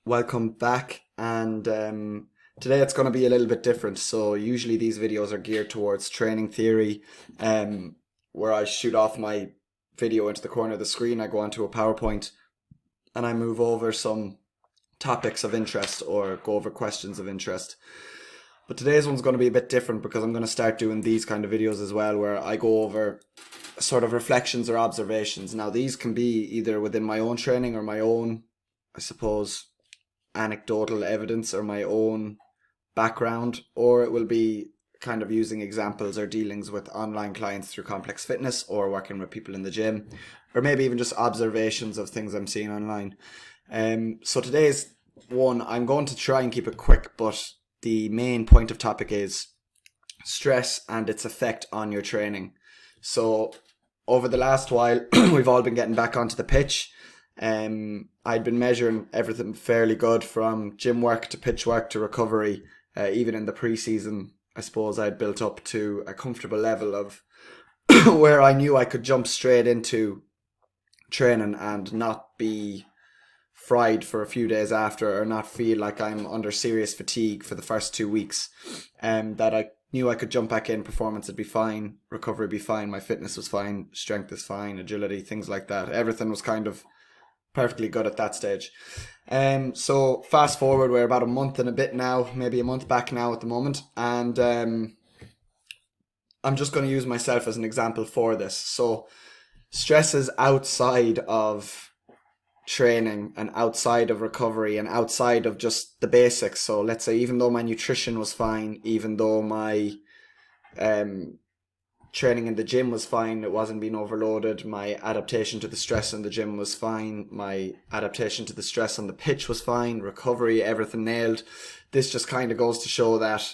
Welcome back. And today it's going to be a little bit different. So usually these videos are geared towards training theory, where I shoot off my video into the corner of the screen. I go onto a PowerPoint and I move over some topics of interest or go over questions of interest. But today's one's going to be a bit different because I'm going to start doing these kind of videos as well, where I go over sort of reflections or observations. Now, these can be either within my own training or my own, I suppose, anecdotal evidence or my own background, or it will be kind of using examples or dealings with online clients through Complex Fitness or working with people in the gym, or maybe even just observations of things I'm seeing online. So today's one, I'm going to try and keep it quick, but the main point of topic is stress and its effect on your training. So over the last while, we've all been getting back onto the pitch. I'd been measuring everything fairly good, from gym work to pitch work to recovery. Even in the pre-season, I suppose I'd built up to a comfortable level of where I knew I could jump straight into training and not be fried for a few days after, or not feel like I'm under serious fatigue for the first 2 weeks. That I knew I could jump back in, performance would be fine, recovery would be fine, my fitness was fine, strength is fine, agility, things like that. Everything was kind of perfectly good at that stage. So fast forward, we're about a month and a bit now, maybe a month back now at the moment, and I'm just going to use myself as an example for this. So stresses outside of training and outside of recovery and outside of just the basics. So let's say even though my nutrition was fine, even though my training in the gym was fine, it wasn't being overloaded, my adaptation to the stress in the gym was fine, my adaptation to the stress on the pitch was fine, recovery, everything nailed. This just kind of goes to show that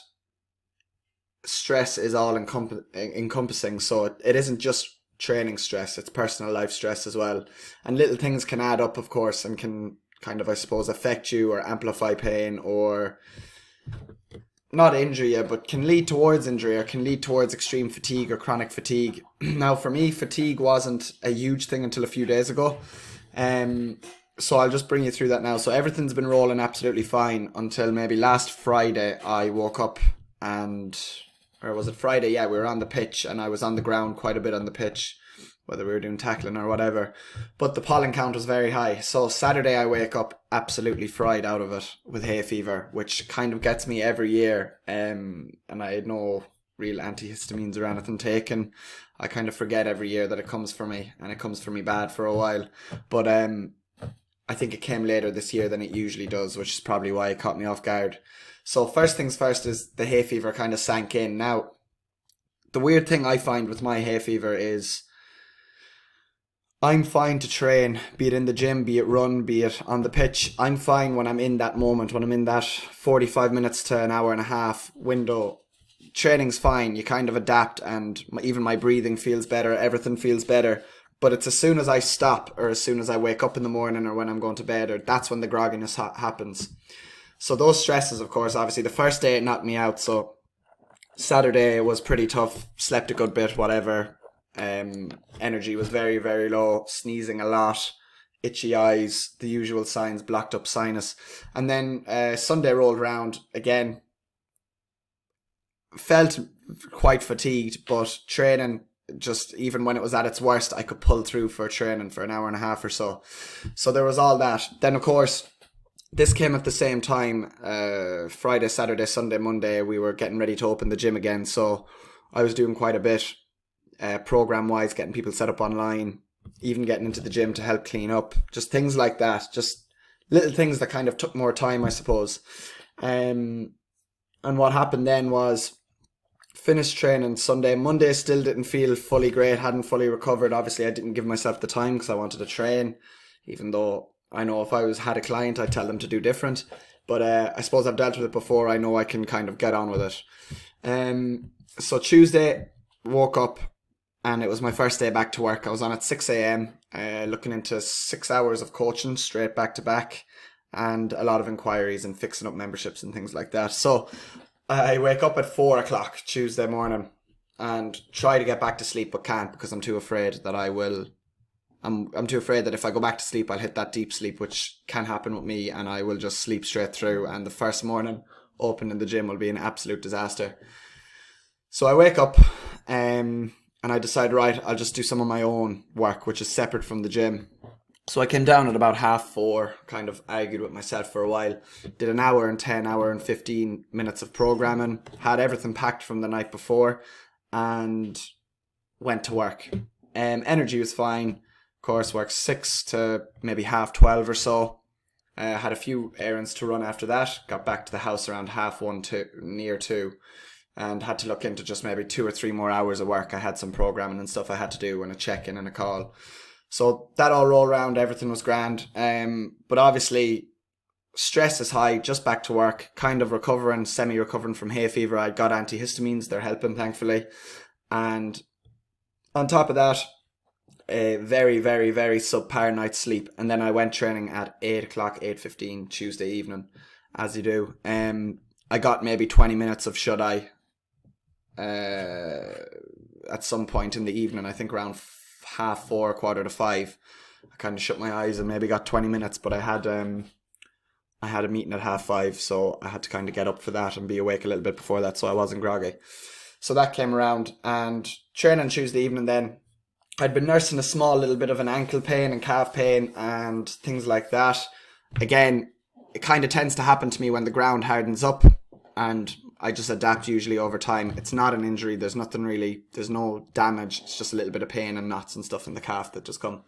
stress is all encompassing. So it isn't just training stress, it's personal life stress as well. And little things can add up, of course, and can kind of, I suppose, affect you or amplify pain, or not injure you, but can lead towards injury or can lead towards extreme fatigue or chronic fatigue. Now, for me, fatigue wasn't a huge thing until a few days ago. So I'll just bring you through that now. So everything's been rolling absolutely fine until maybe last Friday. I woke up and, or was it Friday? Yeah, we were on the pitch and I was on the ground quite a bit on the pitch, whether we were doing tackling or whatever. But the pollen count was very high. So Saturday I wake up absolutely fried out of it with hay fever, which kind of gets me every year. And I had no real antihistamines or anything taken. I kind of forget every year that it comes for me, and it comes for me bad for a while. But I think it came later this year than it usually does, which is probably why it caught me off guard. So first things first is the hay fever kind of sank in. Now, the weird thing I find with my hay fever is I'm fine to train, be it in the gym, be it run, be it on the pitch. I'm fine when I'm in that moment, when I'm in that 45 minutes to an hour and a half window. Training's fine, you kind of adapt, and even my breathing feels better, everything feels better. But it's as soon as I stop, or as soon as I wake up in the morning, or when I'm going to bed, or that's when the grogginess happens. So those stresses, of course, obviously the first day it knocked me out. So Saturday was pretty tough, slept a good bit, whatever. Energy was very, very low, sneezing a lot, itchy eyes, the usual signs, blocked up sinus. And then Sunday rolled around again, felt quite fatigued, but training, just even when it was at its worst, I could pull through for training for an hour and a half or so. So there was all that. Then, of course, this came at the same time. Friday, Saturday, Sunday, Monday, we were getting ready to open the gym again. So I was doing quite a bit, program-wise, getting people set up online, even getting into the gym to help clean up. Just things like that. Just little things that kind of took more time, I suppose. And what happened then was, finished training Sunday. Monday still didn't feel fully great, hadn't fully recovered. Obviously, I didn't give myself the time because I wanted to train, even though I know if I had a client, I'd tell them to do different. But I suppose I've dealt with it before. I know I can kind of get on with it. So Tuesday, woke up and it was my first day back to work. I was on at 6 a.m, looking into 6 hours of coaching straight back to back, and a lot of inquiries and fixing up memberships and things like that. So I wake up at 4 o'clock Tuesday morning and try to get back to sleep, but can't because I'm too afraid that I will I'm too afraid that if I go back to sleep, I'll hit that deep sleep, which can happen with me, and I will just sleep straight through. And the first morning opening the gym will be an absolute disaster. So I wake up, and I decide, right, I'll just do some of my own work, which is separate from the gym. So I came down at about 4:30, kind of argued with myself for a while, did an hour and 10, hour and 15 minutes of programming, had everything packed from the night before, and went to work. Energy was fine. Of course, worked 6 to maybe 12:30 or so. Had a few errands to run after that. Got back to the house around 1:30 to near 2, and had to look into just maybe 2 or 3 more hours of work. I had some programming and stuff I had to do, and a check-in and a call. So that all rolled around, everything was grand. But obviously, stress is high, just back to work, kind of recovering, semi-recovering from hay fever. I got antihistamines, they're helping, thankfully. And on top of that, a very, very, very subpar night's sleep. And then I went training at 8 o'clock, 8:15 Tuesday evening, as you do. I got maybe 20 minutes of shut-eye at some point in the evening, I think around 4:30, 4:45. I kind of shut my eyes and maybe got 20 minutes, but I had a meeting at 5:30, so I had to kind of get up for that and be awake a little bit before that, so I wasn't groggy. So that came around, and training Tuesday evening then, I'd been nursing a small little bit of an ankle pain and calf pain and things like that. Again, it kind of tends to happen to me when the ground hardens up, and I just adapt usually over time. It's not an injury. There's nothing really. There's no damage. It's just a little bit of pain and knots and stuff in the calf that just come.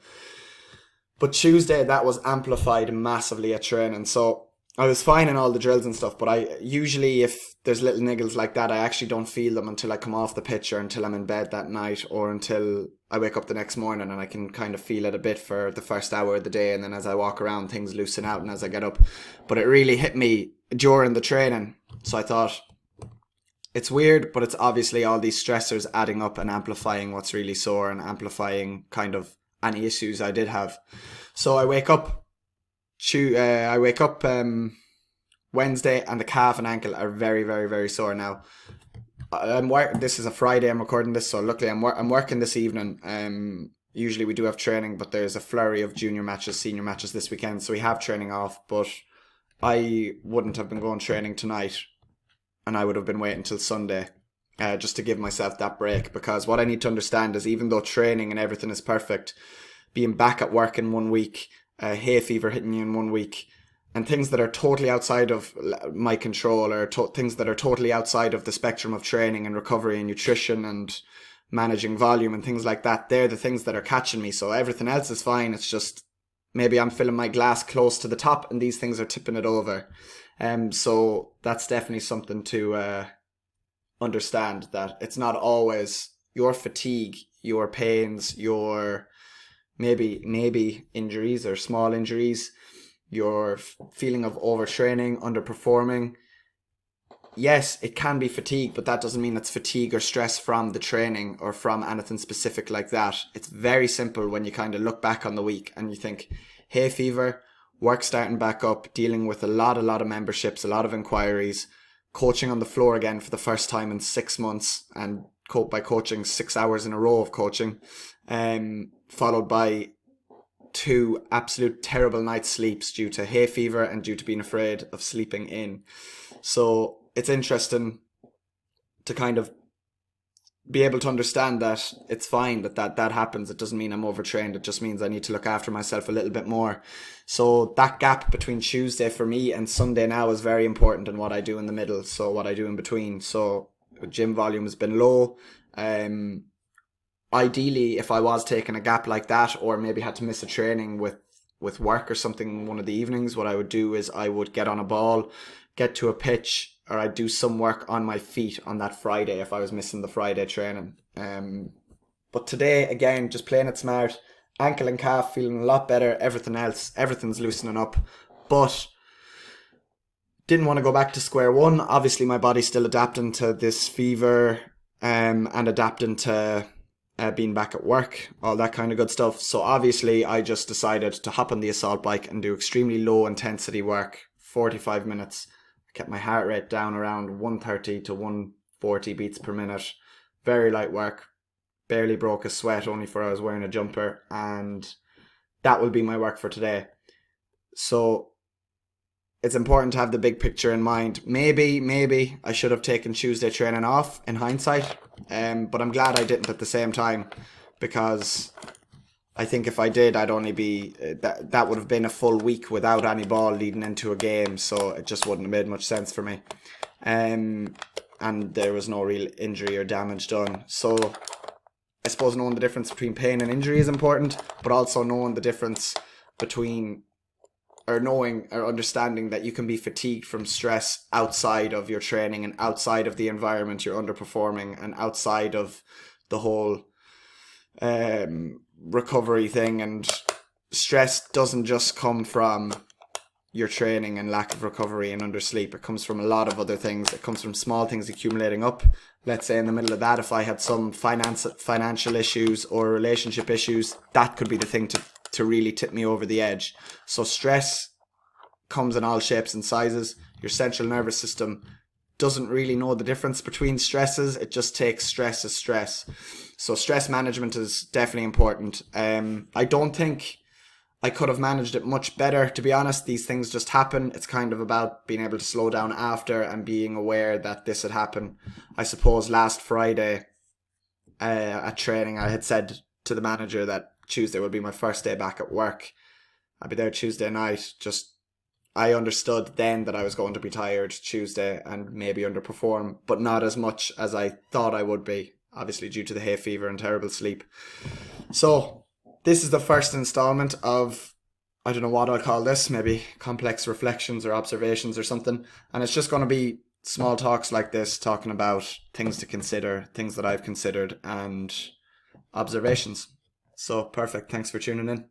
But Tuesday, that was amplified massively at training. So I was fine in all the drills and stuff, but I usually, if there's little niggles like that, I actually don't feel them until I come off the pitch, or until I'm in bed that night, or until I wake up the next morning, and I can kind of feel it a bit for the first hour of the day, and then as I walk around, things loosen out, and as I get up. But it really hit me during the training. So I thought, it's weird, but it's obviously all these stressors adding up and amplifying what's really sore and amplifying kind of any issues I did have. So I wake up Wednesday, and the calf and ankle are very, very, very sore now. This is a Friday I'm recording this, so luckily I'm working this evening. Usually we do have training, but there's a flurry of junior matches, senior matches this weekend, so we have training off. But I wouldn't have been going training tonight, and I would have been waiting till Sunday, just to give myself that break. Because what I need to understand is, even though training and everything is perfect, being back at work in 1 week, hay fever hitting you in 1 week, and things that are totally outside of my control, or things that are totally outside of the spectrum of training and recovery and nutrition and managing volume and things like that, they're the things that are catching me. So everything else is fine. It's just maybe I'm filling my glass close to the top and these things are tipping it over. So that's definitely something to understand, that it's not always your fatigue, your pains, your maybe injuries or small injuries, your feeling of overtraining, underperforming. Yes, it can be fatigue, but that doesn't mean it's fatigue or stress from the training or from anything specific like that. It's very simple when you kind of look back on the week and you think, hay fever, work starting back up, dealing with a lot of memberships, a lot of inquiries, coaching on the floor again for the first time in 6 months, and by coaching 6 hours in a row of coaching, followed by 2 absolute terrible nights sleeps due to hay fever and due to being afraid of sleeping in. So it's interesting to kind of be able to understand that it's fine that happens. It doesn't mean I'm overtrained. It just means I need to look after myself a little bit more. So that gap between Tuesday for me and Sunday now is very important in what I do in the middle. So what I do in between. So gym volume has been low. Ideally, if I was taking a gap like that, or maybe had to miss a training with work or something one of the evenings, what I would do is I would get on a ball, get to a pitch, or I'd do some work on my feet on that Friday if I was missing the Friday training. But today, again, just playing it smart. Ankle and calf feeling a lot better. Everything's loosening up. But didn't want to go back to square one. Obviously, my body's still adapting to this fever, and adapting to being back at work, all that kind of good stuff. So obviously, I just decided to hop on the assault bike and do extremely low intensity work, 45 minutes. Kept my heart rate down around 130 to 140 beats per minute. Very light work. Barely broke a sweat, only for I was wearing a jumper. And that will be my work for today. So it's important to have the big picture in mind. Maybe I should have taken Tuesday training off in hindsight, but I'm glad I didn't at the same time, because I think if I did, I'd only be that would have been a full week without any ball leading into a game, so it just wouldn't have made much sense for me. And there was no real injury or damage done. So I suppose knowing the difference between pain and injury is important, but also knowing the difference between, or knowing or understanding that you can be fatigued from stress outside of your training and outside of the environment you're underperforming and outside of the whole recovery thing. And stress doesn't just come from your training and lack of recovery and undersleep. It comes from a lot of other things. It comes from small things accumulating up. Let's say in the middle of that, if I had some financial issues or relationship issues, that could be the thing to really tip me over the edge. So stress comes in all shapes and sizes. Your central nervous system doesn't really know the difference between stresses. It just takes stress as stress. So stress management is definitely important. I don't think I could have managed it much better, to be honest. These things just happen. It's kind of about being able to slow down after and being aware that this had happened. I suppose last Friday at training, I had said to the manager that Tuesday would be my first day back at work. I'd be there Tuesday night. I understood then that I was going to be tired Tuesday and maybe underperform, but not as much as I thought I would be, obviously due to the hay fever and terrible sleep. So this is the first installment of, I don't know what I'll call this, maybe complex reflections or observations or something. And it's just going to be small talks like this, talking about things to consider, things that I've considered, and observations. So perfect. Thanks for tuning in.